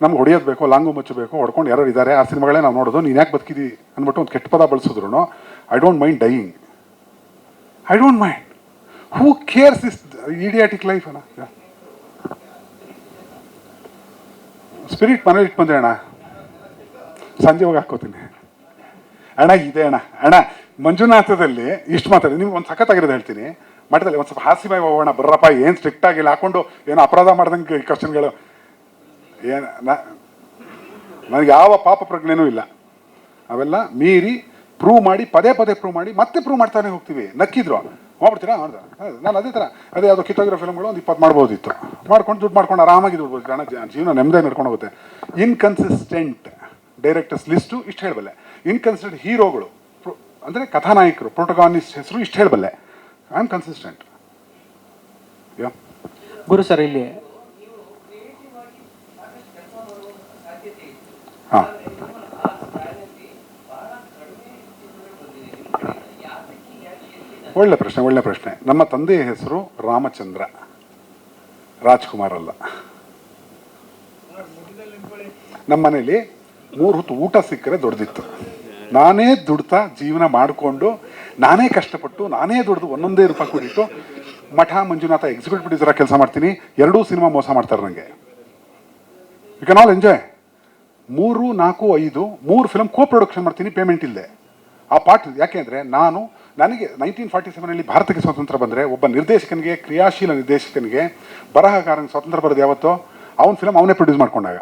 ನಮ್ಗೆ ಹೊಡೆಯೋದು ಬೇಕು, ಲಾಂಗು ಮುಚ್ಚಬೇಕು, ಹೊಡ್ಕೊಂಡು ಯಾರು ಇದ್ದಾರೆ ಆ ಸಿನಿಮಾಗಳೇ ನಾವು ನೋಡೋದು. ನೀನು ಯಾಕೆ ಬದುಕಿದಿ ಅಂದ್ಬಿಟ್ಟು ಒಂದು ಕೆಟ್ಟ ಪದ ಬಳಸಿದ್ರು I don't mind dying, I don't mind. Who cares this idiotic life ಅಣ್ಣ. ಸ್ಪಿರಿಟ್ ಮನೇಲಿ ಇಟ್ಟು ಬಂದೆ ಅಣ್ಣ, ಸಂಜೆ ಹೋಗಿ ಹಾಕೋತೀನಿ ಅಣ್ಣ. ಇದೆ ಅಣ್ಣ. ಅಣ್ಣ ಮಂಜುನಾಥದಲ್ಲಿ ಇಷ್ಟು ಮಾತಾಡಿ ನಿಮ್ಗೆ ಒಂದು ಸಖತ್ತಾಗಿರೋದು ಹೇಳ್ತೀನಿ. ಮಠದಲ್ಲಿ ಒಂದು ಸ್ವಲ್ಪ ಹಾಸ್ಯಮಯ ಹೋಗೋಣ ಬರ್ರಪ್ಪ, ಏನು ಸ್ಟ್ರಿಕ್ಟ್ ಆಗಿಲ್ಲ, ಹಾಕೊಂಡು ಏನೋ ಅಪರಾಧ ಮಾಡ್ದಂಗೆ ಕ್ವಶನ್ಗಳು. ಏನು ನನಗೆ ಯಾವ ಪಾಪ ಪ್ರಜ್ಞೆನೂ ಇಲ್ಲ. ಅವೆಲ್ಲ ಮೀರಿ ಪ್ರೂವ್ ಮಾಡಿ ಪದೇ ಪ್ರೂವ್ ಮಾಡಿ ಮತ್ತೆ ಪ್ರೂವ್ ಮಾಡ್ತಾನೆ ಹೋಗ್ತೀವಿ. ನಕ್ಕಿದ್ರು ಹೋಗ್ಬಿಡ್ತೀರಾ ಮಾಡ್ದ. ನಾನು ಅದೇ ಥರ ಅದೇ ಯಾವುದೋ ಕಿತ್ತೋಗಿರೋ ಫಿಲ್ಮ್ಗಳು ಒಂದು 20 ಮಾಡ್ಬೋದಿತ್ತು, ಮಾಡ್ಕೊಂಡು ದುಡ್ಡು ಮಾಡ್ಕೊಂಡು ಆರಾಮಾಗಿ ದುಡ್ಬೋದು. ಕಾರಣ ಜೀವನ ನೆಮ್ಮದಿ ನಡ್ಕೊಂಡು ಹೋಗುತ್ತೆ. ಇನ್ಕನ್ಸಿಸ್ಟೆಂಟ್ ಡೈರೆಕ್ಟರ್ಸ್ ಲಿಸ್ಟು ಇಷ್ಟು ಹೇಳಬಲ್ಲೆ. ಇನ್ಕನ್ಸಿಸ್ಟೆಂಟ್ ಹೀರೋಗಳು ಅಂದರೆ ಕಥಾನಾಯಕರು ಪ್ರೊಟಗಾನಿಸ್ಟ್ ಹೆಸರು ಇಷ್ಟು ಹೇಳಬಲ್ಲೆ. I am consistent. Guru sir ಇಲ್ಲಿ ಹಾಂ, ಒಳ್ಳೆ ಪ್ರಶ್ನೆ. ನಮ್ಮ ತಂದೆಯ ಹೆಸರು ರಾಮಚಂದ್ರ, ರಾಜ್ಕುಮಾರ್ ಅಲ್ಲ. ನಮ್ಮ ಮನೇಲಿ 3 ಹೊತ್ತು ಊಟ ಸಿಕ್ಕರೆ ದೊಡ್ಡದಿತ್ತು. ನಾನೇ ದುಡ್ತಾ ಜೀವನ ಮಾಡಿಕೊಂಡು, ನಾನೇ ಕಷ್ಟಪಟ್ಟು, ನಾನೇ ದುಡ್ದು ಒಂದೊಂದೇ ರೂಪಾಯಿ ಕೊಟ್ಟಿಟ್ಟು ಮಠ ಮಂಜುನಾಥ ಎಕ್ಸಿಕ್ಯೂಟಿವ್ ಪ್ರೊಡ್ಯೂಸರ್ ಕೆಲಸ ಮಾಡ್ತೀನಿ. 2 ಸಿನಿಮಾ ಮೋಸ ಮಾಡ್ತಾರೆ ನನಗೆ. You can all enjoy. 3, 4, 5 3 film co production ಮಾಡ್ತೀನಿ, ಪೇಮೆಂಟ್ ಇಲ್ಲದೆ. ಆ ಪಾರ್ಟ್ ಯಾಕೆ ಅಂದರೆ ನನಗೆ 1947 ಭಾರತಕ್ಕೆ ಸ್ವಾತಂತ್ರ್ಯ ಬಂದರೆ ಒಬ್ಬ ನಿರ್ದೇಶಕನಿಗೆ, ಕ್ರಿಯಾಶೀಲ ನಿರ್ದೇಶಕನಿಗೆ, ಬರಹಗಾರನಿಗೆ ಸ್ವಾತಂತ್ರ್ಯ ಬರೋದು ಯಾವತ್ತೋ ಅವನ ಫಿಲಮ್ ಅವನೇ ಪ್ರೊಡ್ಯೂಸ್ ಮಾಡ್ಕೊಂಡಾಗ.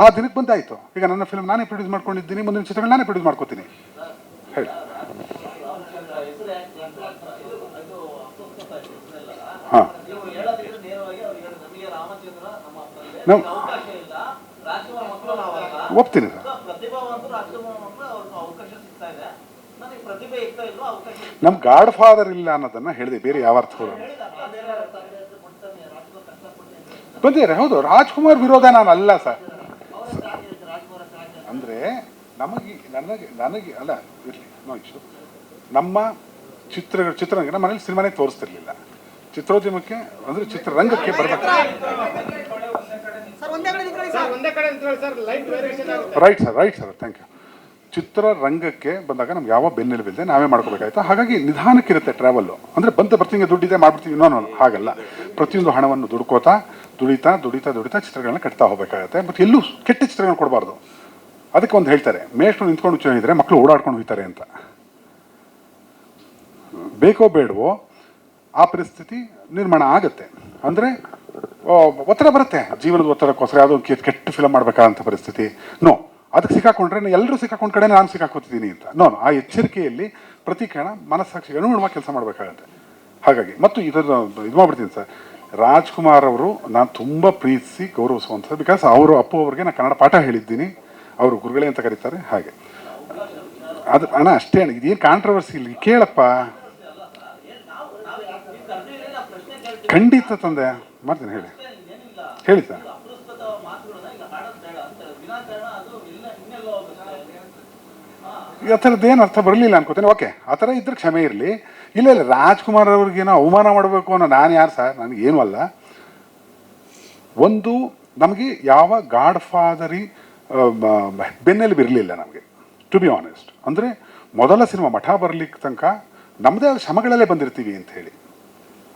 ಆ ದಿನಕ್ಕೆ ಬಂದಾಯಿತು. ಈಗ ನನ್ನ ಫಿಲ್ಮ್ ನಾನೇ ಪ್ರೊಡ್ಯೂಸ್ ಮಾಡ್ಕೊಂಡಿದ್ದೀನಿ, ಮುಂದಿನ ಚಿತ್ರಗಳು ನಾನೇ ಪ್ರೊಡ್ಯೂಸ್ ಮಾಡ್ಕೋತೀನಿ. ಹೇಳಿ. ಹಾಂ, ನಾವು ಒಪ್ತೀನಿ ಸರ್. ನಮ್ಮ ಗಾಡ್ ಫಾದರ್ ಇಲ್ಲ ಅನ್ನೋದನ್ನ ಹೇಳಿದೆ, ಬೇರೆ ಯಾವ ಅರ್ಥಗಳು ಬಂದಿದ್ದಾರೆ. ಹೌದು, ರಾಜ್ಕುಮಾರ್ ವಿರೋಧ ನಾನು ಅಲ್ಲ ಸರ್. ಅಂದರೆ ನನಗೆ ಅಲ್ಲ ಇರಲಿ ನೋ ಇಶ್ಯೂ. ನಮ್ಮ ಚಿತ್ರರಂಗ ನಮ್ಮ ಮನೇಲಿ ಸಿನಿಮಾನೇ ತೋರಿಸ್ತಿರ್ಲಿಲ್ಲ. ಚಿತ್ರೋದ್ಯಮಕ್ಕೆ ಅಂದರೆ ಚಿತ್ರರಂಗಕ್ಕೆ ಬರಬೇಕು. Right sir thank you. ಚಿತ್ರರಂಗಕ್ಕೆ ಬಂದಾಗ ನಮ್ಗೆ ಯಾವ ಬೆನ್ನೆಲುಬಿಲ್ಲದೆ ನಾವೇ ಮಾಡ್ಕೋಬೇಕಾಯ್ತು. ಹಾಗಾಗಿ ನಿಧಾನಕ್ಕಿರುತ್ತೆ ಟ್ರಾವೆಲ್ಲು. ಅಂದರೆ ಬರ್ತೀನಿ ದುಡ್ಡಿದೆ ಮಾಡ್ಬಿಡ್ತೀವಿ, ಇನ್ನೂ ಹಾಗಲ್ಲ. ಪ್ರತಿಯೊಂದು ಹಣವನ್ನು ದುಡಿತಾ ಚಿತ್ರಗಳನ್ನ ಕಟ್ತಾ ಹೋಗಬೇಕಾಗತ್ತೆ. ಬಟ್ ಎಲ್ಲೂ ಕೆಟ್ಟ ಚಿತ್ರಗಳನ್ನ ಕೊಡಬಾರ್ದು. ಅದಕ್ಕೆ ಒಂದು ಹೇಳ್ತಾರೆ, ಮೇಷ್ಟ್ರು ನಿಂತ್ಕೊಂಡು ಚೆನ್ನಾಗಿದ್ರೆ ಮಕ್ಕಳು ಓಡಾಡ್ಕೊಂಡು ಹೋಗ್ತಾರೆ ಅಂತ. ಬೇಕೋ ಬೇಡವೋ ಆ ಪರಿಸ್ಥಿತಿ ನಿರ್ಮಾಣ ಆಗುತ್ತೆ. ಅಂದರೆ ಒತ್ತಡ ಬರುತ್ತೆ, ಜೀವನದ ಒತ್ತಡಕ್ಕೋಸ್ಕರ ಯಾವುದೋ ಕೆಟ್ಟ ಫಿಲಮ್ ಮಾಡಬೇಕಾದಂಥ ಪರಿಸ್ಥಿತಿ. ಅದಕ್ಕೆ ಸಿಕ್ಕಾಕೊಂಡ್ರೆ ಎಲ್ಲರೂ ಸಿಕ್ಕಾಕೊಂಡ ಕಡೆ ನಾನು ಸಿಕ್ಕಾಕೋತಿದ್ದೀನಿ ಅಂತ. ಆ ಎಚ್ಚರಿಕೆಯಲ್ಲಿ ಪ್ರತಿ ಕ್ಷಣ ಮನಸ್ಸಾಕ್ಷಿಗೆ ಅನುಗುಣವಾಗಿ ಕೆಲಸ ಮಾಡಬೇಕಾಗತ್ತೆ. ಹಾಗಾಗಿ ಮತ್ತು ಇದು ಮಾಡ್ಬಿಡ್ತೀನಿ ಸರ್. ರಾಜ್ಕುಮಾರ್ ಅವರು ನಾನು ತುಂಬ ಪ್ರೀತಿಸಿ ಗೌರವಿಸುವಂಥದ್ದು. ಬಿಕಾಸ್ ಅವರು ಅಪ್ಪು ಅವ್ರಿಗೆ ನಾನು ಕನ್ನಡ ಪಾಠ ಹೇಳಿದ್ದೀನಿ, ಅವರು ಗುರುಗಳೇ ಅಂತ ಕರೀತಾರೆ. ಹಾಗೆ ಅದು ಅಣ್ಣ ಅಷ್ಟೇ ಅಣ್ಣ, ಇದೇನು ಕಾಂಟ್ರವರ್ಸಿ ಇಲ್ಲ. ಕೇಳಪ್ಪ, ಖಂಡಿತ ತಂದೆ ಮಾಡ್ತೀನಿ. ಹೇಳಿ ಸರ್. ಆ ಥರದ್ದೇನು ಅರ್ಥ ಬರಲಿಲ್ಲ ಅನ್ಕೋತೀನಿ. ಓಕೆ, ಆ ಥರ ಇದ್ರೆ ಕ್ಷಮೆ ಇರಲಿ. ಇಲ್ಲ ರಾಜ್ಕುಮಾರ್ ಅವ್ರಿಗೇನೋ ಅವಮಾನ ಮಾಡಬೇಕು ಅನ್ನೋ ನಾನು ಯಾರು ಸರ್? ನನಗೇನು ಅಲ್ಲ. ಒಂದು ನಮಗೆ ಯಾವ ಗಾಡ್ ಫಾದರಿ ಬೆನ್ನೆಲುಬು ಇರಲಿಲ್ಲ ನಮಗೆ, ಟು ಬಿ ಆನೆಸ್ಟ್. ಅಂದರೆ ಮೊದಲ ಸಿನಿಮಾ ಮಠ ಬರಲಿಕ್ಕೆ ತನಕ ನಮ್ಮದೇ ಆದ ಶ್ರಮಗಳಲ್ಲೇ ಬಂದಿರ್ತೀವಿ ಅಂತ ಹೇಳಿ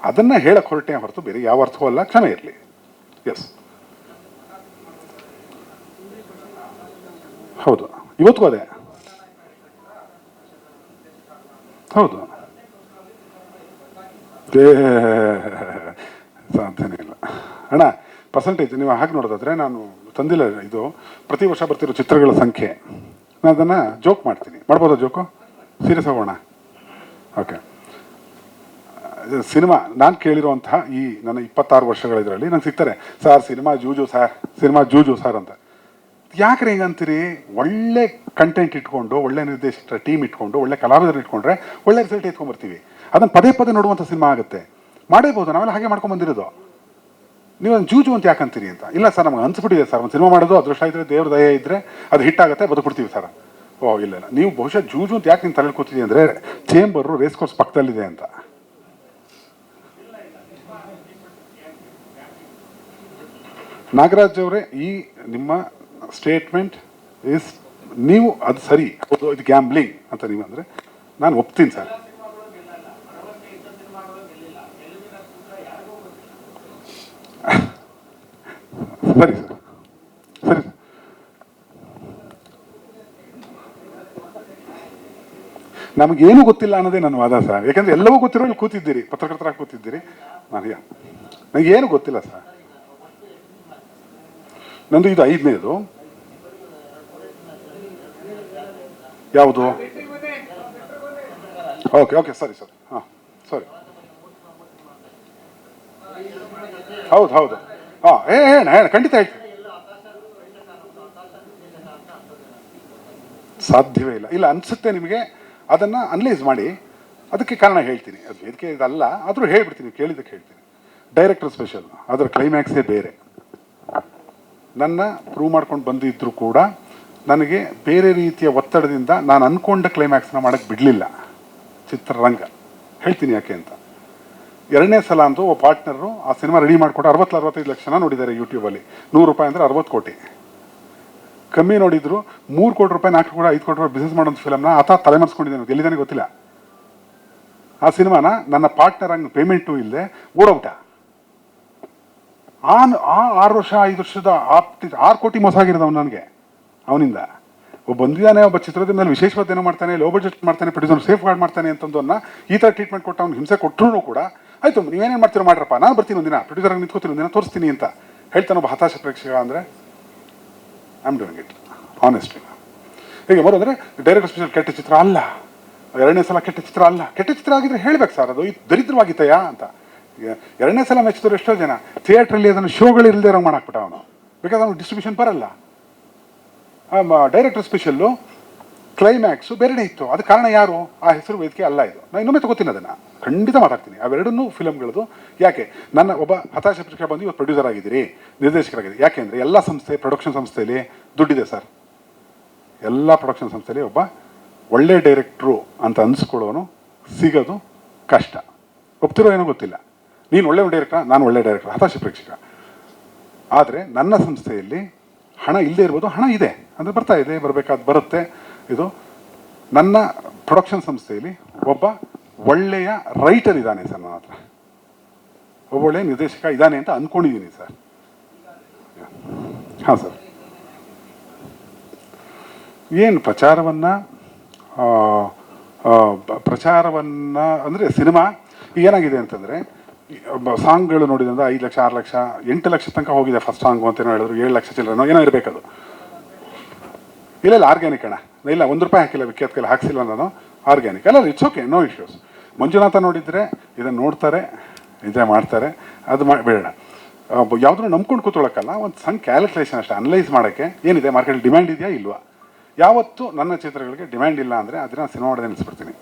ಅದನ್ನು ಹೇಳಕ್ಕೆ ಹೊರಟೆ ಹೊರತು ಬೇರೆ ಯಾವ ಅರ್ಥವೂ ಅಲ್ಲ. ಕ್ಷಮೆ ಇರಲಿ. ಎಸ್, ಹೌದು, ಇವತ್ತಿಗೂ ಅದೇ. ಹೌದು, ಸಾಧ್ಯನೇ ಇಲ್ಲ ಅಣ್ಣ. ಪರ್ಸೆಂಟೇಜ್ ನೀವು ಹಾಗೆ ನೋಡೋದಾದ್ರೆ ನಾನು ತಂದಿಲ್ಲ. ಇದು ಪ್ರತಿ ವರ್ಷ ಬರ್ತಿರೋ ಚಿತ್ರಗಳ ಸಂಖ್ಯೆ, ನಾನು ಅದನ್ನು ಜೋಕ್ ಮಾಡ್ತೀನಿ. ಮಾಡ್ಬೋದಾ ಜೋಕು? ಸೀರಿಯಸ್ ಆಗೋಣ. ಓಕೆ, ಸಿನಿಮಾ ನಾನು ಕೇಳಿರುವಂತಹ ಈ ನನ್ನ 26 ವರ್ಷಗಳ ಇದರಲ್ಲಿ ನಂಗೆ ಸಿಗ್ತಾರೆ, ಸರ್ ಸಿನಿಮಾ ಜೂಜು ಸರ್ ಅಂತ. ಯಾಕ್ರೆ ಹಿಂಗಂತೀರಿ? ಒಳ್ಳೆ ಕಂಟೆಂಟ್ ಇಟ್ಕೊಂಡು, ಒಳ್ಳೆ ನಿರ್ದೇಶಕರ ಟೀಮ್ ಇಟ್ಕೊಂಡು, ಒಳ್ಳೆ ಕಲಾವಿದರು ಇಟ್ಕೊಂಡ್ರೆ ಒಳ್ಳೆ ರಿಸಲ್ಟ್ ಎತ್ಕೊಂಡ್ಬರ್ತೀವಿ. ಅದನ್ನು ಪದೇ ನೋಡುವಂಥ ಸಿನಿಮಾ ಆಗುತ್ತೆ. ಮಾಡೇಬೋದು, ನಾವೆಲ್ಲ ಹಾಗೆ ಮಾಡ್ಕೊಂಡು ಬಂದಿರೋದು. ನೀವು ಒಂದು ಜೂಜು ಅಂತ ಯಾಕಂತೀರಿ ಅಂತ. ಇಲ್ಲ ಸರ್, ನಮ್ಗೆ ಅನ್ಸ್ಬಿಟ್ಟಿದೆ ಸರ್, ಒಂದು ಸಿನಿಮಾ ಮಾಡೋದು ಅದೃಷ್ಟ ಇದ್ದರೆ, ದೇವ್ರ ದಯ ಇದ್ದರೆ ಅದು ಹಿಟ್ಟಾಗುತ್ತೆ, ಬದುಕ್ಬಿಡ್ತೀವಿ ಸರ್. ಇಲ್ಲ ನೀವು ಬಹುಶಃ ಜೂಜು ಅಂತ ಯಾಕೆ ನಿಮ್ಮ ತಲೆಯಲ್ಲಿ ಕೂತಿದ್ದೀವಿ ಅಂದರೆ ಚೇಂಬರು ರೇಸ್ ಕೋರ್ಸ್ ಪಕ್ಕದಲ್ಲಿದೆ ಅಂತ. ನಾಗರಾಜ್ ಅವರೇ, ಈ ನಿಮ್ಮ ಸ್ಟೇಟ್ಮೆಂಟ್ ಇಸ್, ನೀವು ಅದು ಸರಿ, ಹೌದು ಇದು ಗ್ಯಾಂಬ್ಲಿಂಗ್ ಅಂತ ನೀವು ಅಂದರೆ ನಾನು ಒಪ್ತೀನಿ ಸರ್. ಸರಿ ಸರ್, ಸರಿ ಸರ್. ನಮಗೇನು ಗೊತ್ತಿಲ್ಲ ಅನ್ನೋದೇ ನನ್ನ ವಾದ ಸರ್. ಯಾಕಂದ್ರೆ ಎಲ್ಲವೂ ಗೊತ್ತಿರೋ ಇಲ್ಲಿ ಕೂತಿದ್ದೀರಿ, ಪತ್ರಕರ್ತರಾಗಿ ಕೂತಿದ್ದೀರಿ. ನನಗೇನು ಗೊತ್ತಿಲ್ಲ ಸರ್. ನಂದು ಇದು 5ನೇದು. ಯಾವುದು? ಓಕೆ ಓಕೆ, ಸರಿ ಸರ್. ಹಾಂ ಸರಿ, ಹೌದು ಹೌದು. ಹಾಂ, ಹೇಳ ಖಂಡಿತ ಹೇಳ್ತೀನಿ. ಸಾಧ್ಯವೇ ಇಲ್ಲ. ಇಲ್ಲ ಅನಿಸುತ್ತೆ ನಿಮಗೆ, ಅದನ್ನು ಅನಲೈಸ್ ಮಾಡಿ ಅದಕ್ಕೆ ಕಾರಣ ಹೇಳ್ತೀನಿ. ಅದು ವೇದಿಕೆ ಇದಲ್ಲ, ಆದರೂ ಹೇಳ್ಬಿಡ್ತೀನಿ, ಕೇಳಿದ್ದಕ್ಕೆ ಹೇಳ್ತೀನಿ. ಡೈರೆಕ್ಟರ್ ಸ್ಪೆಷಲ್, ಅದರ ಕ್ಲೈಮ್ಯಾಕ್ಸೇ ಬೇರೆ. ನನ್ನ ಪ್ರೂವ್ ಮಾಡ್ಕೊಂಡು ಬಂದಿದ್ದರೂ ಕೂಡ ನನಗೆ ಬೇರೆ ರೀತಿಯ ಒತ್ತಡದಿಂದ ನಾನು ಅಂದ್ಕೊಂಡ ಕ್ಲೈಮ್ಯಾಕ್ಸ್ನ ಮಾಡೋಕ್ಕೆ ಬಿಡಲಿಲ್ಲ ಚಿತ್ರರಂಗ. ಹೇಳ್ತೀನಿ ಯಾಕೆ ಅಂತ. 2ನೇ ಸಲ ಅಂತೂ ಒಬ್ಬ ಪಾರ್ಟ್ನರು ಆ ಸಿನಿಮಾ ರೆಡಿ ಮಾಡಿಕೊಟ್ಟು 60-65 ಲಕ್ಷ ನೋಡಿದ್ದಾರೆ ಯೂಟ್ಯೂಬಲ್ಲಿ. 100 ರೂಪಾಯಿ ಅಂದರೆ 60 ಕೋಟಿ. ಕಮ್ಮಿ ನೋಡಿದ್ರು 3 ಕೋಟಿ ರೂಪಾಯಿ, 4 ಕೋಟಿ, 5 ಕೋಟಿ ರೂಪಾಯಿ ಬಿಸ್ನೆಸ್ ಮಾಡೋಂಥ ಫಿಲಮ್ನ ಆತ ತಲೆಮರೆಸ್ಕೊಂಡಿದ್ದಾನೆ. ಎಲ್ಲಿದ್ದಾನೆ ಗೊತ್ತಿಲ್ಲ. ಆ ಸಿನಿಮಾನ ನನ್ನ ಪಾರ್ಟ್ನರ್ ಹಂಗೆ ಪೇಮೆಂಟು ಇಲ್ಲದೆ ಓಡೋಗ್ಬಿಟ್ಟ. ಆ 6 ವರ್ಷ 5 ವರ್ಷದ 6 ಕೋಟಿ ಮೋಸ ಆಗಿರೋದು ನನಗೆ ಅವನಿಂದ. ಬಂದಿದ್ದಾನೆ ಒಬ್ಬ ಚಿತ್ರದ ಮೇಲೆ ವಿಶೇಷವಾದ ಏನೋ ಮಾಡ್ತಾನೆ, ಲೋ ಬಜೆಟ್ ಮಾಡ್ತಾನೆ, ಪ್ರೊಡ್ಯೂಸರ್ ಸೇಫ್ ಗಾರ್ಡ್ ಮಾಡ್ತಾನೆ ಅಂತಂದನ್ನ ಈ ಥರ ಟ್ರೀಟ್ಮೆಂಟ್ ಕೊಟ್ಟು ಅವ್ನು ಹಿಂಸೆ ಕೊಟ್ಟರು ಕೂಡ ಆಯಿತು ನೀವೇನೇನು ಮಾಡ್ತೀರೋ ಮಾಡ್ರಪ್ಪ, ನಾನು ಬರ್ತೀನಿ ಒಂದಿನ ಪ್ರೊಡ್ಯೂಸರ್ಗೆ ನಿಂತ್ಕೋತೀನಿ, ಒಂದಿನ ತೋರಿಸ್ತೀನಿ ಅಂತ ಹೇಳ್ತಾನೆ ಒಬ್ಬ ಹತಾಶ ಪ್ರೇಕ್ಷಕ. ಅಂದರೆ I am doing it honestly. ಹೀಗೆ ಅಂದರೆ ಡೈರೆಕ್ಟರ್ ಸ್ಪೆಷಲ್ ಕೆಟ್ಟ ಚಿತ್ರ ಅಲ್ಲ, 2ನೇ ಸಲ ಕೆಟ್ಟ ಚಿತ್ರ ಅಲ್ಲ. ಕೆಟ್ಟ ಚಿತ್ರ ಆಗಿದ್ರೆ ಹೇಳ್ಬೇಕು ಸರ್, ಅದು ದರಿದ್ರವಾಗಿತ್ತಯಾ ಅಂತ. 2ನೇ ಸಲ ಮೆಚ್ಚಿದ್ರು ಎಷ್ಟೋ ಜನ. ಥಿಯೇಟ್ರಲ್ಲಿ ಅದನ್ನು ಶೋಗಳಿಲ್ಲದೆ ಇರೋ ಮಾಡಾಕ್ಬಿಟ್ಟ ಅವನು, ಬೇಕಾದ್ರೆ ಅವನು ಡಿಸ್ಟ್ರಿಬ್ಯೂಷನ್ ಬರಲ್ಲ. ಡೈರೆಕ್ಟರ್ ಸ್ಪೆಷಲ್ಲು ಕ್ಲೈಮ್ಯಾಕ್ಸು ಬೇರೆನೇ ಇತ್ತು. ಅದು ಕಾರಣ ಯಾರು? ಆ ಹೆಸರು ವೇದಿಕೆ ಅಲ್ಲ. ಇದು ನಾನು ಇನ್ನೊಮ್ಮೆ ತಗೋತೀನಿ, ಅದನ್ನು ಖಂಡಿತ ಮಾತಾಡ್ತೀನಿ. ಅವೆರಡನ್ನೂ ಫಿಲಮ್ಗಳದು. ಯಾಕೆ ನನ್ನ ಒಬ್ಬ ಹತಾಶ ಪ್ರೇಕ್ಷಕ ಬಂದು ಇವತ್ತು ಪ್ರೊಡ್ಯೂಸರ್ ಆಗಿದ್ದೀರಿ, ನಿರ್ದೇಶಕರಾಗಿದ್ದೀರಿ. ಯಾಕೆ ಅಂದರೆ ಎಲ್ಲ ಸಂಸ್ಥೆ, ಪ್ರೊಡಕ್ಷನ್ ಸಂಸ್ಥೆಯಲ್ಲಿ ದುಡ್ಡಿದೆ ಸರ್. ಎಲ್ಲ ಪ್ರೊಡಕ್ಷನ್ ಸಂಸ್ಥೆಯಲ್ಲಿ ಒಬ್ಬ ಒಳ್ಳೆ ಡೈರೆಕ್ಟ್ರು ಅಂತ ಅನ್ಸ್ಕೊಳ್ಳೋನು ಸಿಗೋದು ಕಷ್ಟ. ಒಪ್ತಿರೋ ಏನೋ ಗೊತ್ತಿಲ್ಲ. ನೀನು ಒಳ್ಳೆ ಡೈರೆಕ್ಟರ್, ನಾನು ಒಳ್ಳೆ ಡೈರೆಕ್ಟರ್, ಹತಾಶ ಪ್ರೇಕ್ಷಕ. ಆದರೆ ನನ್ನ ಸಂಸ್ಥೆಯಲ್ಲಿ ಹಣ ಇಲ್ಲದೆ ಇರ್ಬೋದು, ಹಣ ಇದೆ ಅಂದರೆ ಬರ್ತಾ ಇದೆ, ಬರಬೇಕಾದ ಬರುತ್ತೆ. ಇದು ನನ್ನ ಪ್ರೊಡಕ್ಷನ್ ಸಂಸ್ಥೆಯಲ್ಲಿ ಒಬ್ಬ ಒಳ್ಳೆಯ ರೈಟರ್ ಇದ್ದಾನೆ ಸರ್, ನನ್ನ ಹತ್ರ ಒಬ್ಬ ಒಳ್ಳೆಯ ನಿರ್ದೇಶಕ ಇದ್ದಾನೆ ಅಂತ ಅಂದ್ಕೊಂಡಿದ್ದೀನಿ ಸರ್. ಹಾಂ ಸರ್. ಏನು ಪ್ರಚಾರವನ್ನು ಅಂದರೆ ಸಿನಿಮಾ ಏನಾಗಿದೆ ಅಂತಂದರೆ, ಸಾಂಗ್ಗಳು ನೋಡಿದಂದ್ರೆ 5 ಲಕ್ಷ 6 ಲಕ್ಷ 8 ಲಕ್ಷ ತನಕ ಹೋಗಿದೆ ಫಸ್ಟ್ ಸಾಂಗು ಅಂತೇನೋ ಹೇಳಿದ್ರು. 7 ಲಕ್ಷ ಚಿಲ್ಲರೆನೋ ಏನೋ ಇರಬೇಕದು. ಇಲ್ಲ ಆರ್ಗ್ಯಾನಿಕ್ ಅಣ್ಣ, ಇಲ್ಲ 1 ರೂಪಾಯಿ ಹಾಕಿಲ್ಲ, ವಿಖ್ಯಾತ ಕೈಲಿ ಹಾಕ್ಸಿಲ್ಲ ನಾನು, ಆರ್ಗ್ಯಾನಿಕ್ ಅಲ್ಲ. It's okay, no issues. Manjunath ನೋಡಿದರೆ ಇದನ್ನು ನೋಡ್ತಾರೆ, ಇದೇ ಮಾಡ್ತಾರೆ. ಅದು ಬೇಡ, ಯಾವುದನ್ನು ನಂಬ್ಕೊಂಡು ಕೂತ್ಕೊಳ್ಳೋಕ್ಕಲ್ಲ. ಒಂದು ಸಣ್ಣ ಕ್ಯಾಲ್ಕುಲೇಷನ್ ಅಷ್ಟೇ, ಅನಲೈಸ್ ಮಾಡೋಕ್ಕೆ ಏನಿದೆ ಮಾರ್ಕೆಟಲ್ಲಿ ಡಿಮ್ಯಾಂಡ್ ಇದೆಯಾ ಇಲ್ವಾ. ಯಾವತ್ತು ನನ್ನ ಚಿತ್ರಗಳಿಗೆ ಡಿಮ್ಯಾಂಡ್ ಇಲ್ಲ ಅಂದರೆ ಅದನ್ನು ಸಿನಿಮಾ ಮಾಡೋದೇ ನಿಲ್ಲಿಸ್ಬಿಡ್ತೀನಿ.